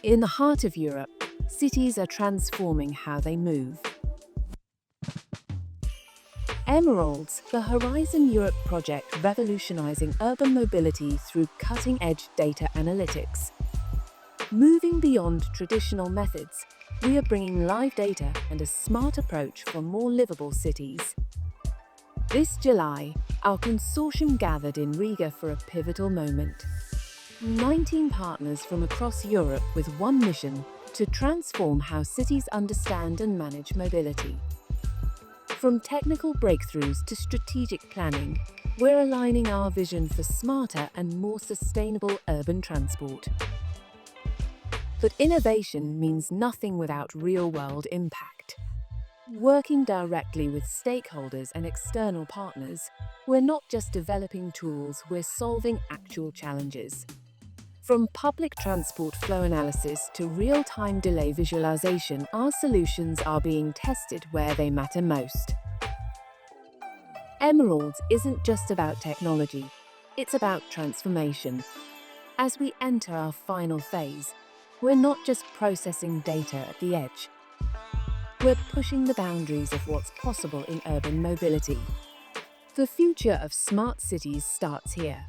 In the heart of Europe, cities are transforming how they move. Emeralds, the Horizon Europe project revolutionizing urban mobility through cutting-edge data analytics. Moving beyond traditional methods, we are bringing live data and a smart approach for more livable cities. This July, our consortium gathered in Riga for a pivotal moment. 19 partners from across Europe with one mission: to transform how cities understand and manage mobility. From technical breakthroughs to strategic planning, we're aligning our vision for smarter and more sustainable urban transport. But innovation means nothing without real-world impact. Working directly with stakeholders and external partners, we're not just developing tools, we're solving actual challenges. From public transport flow analysis to real-time delay visualization, our solutions are being tested where they matter most. Emeralds isn't just about technology, it's about transformation. As we enter our final phase, we're not just processing data at the edge. We're pushing the boundaries of what's possible in urban mobility. The future of smart cities starts here.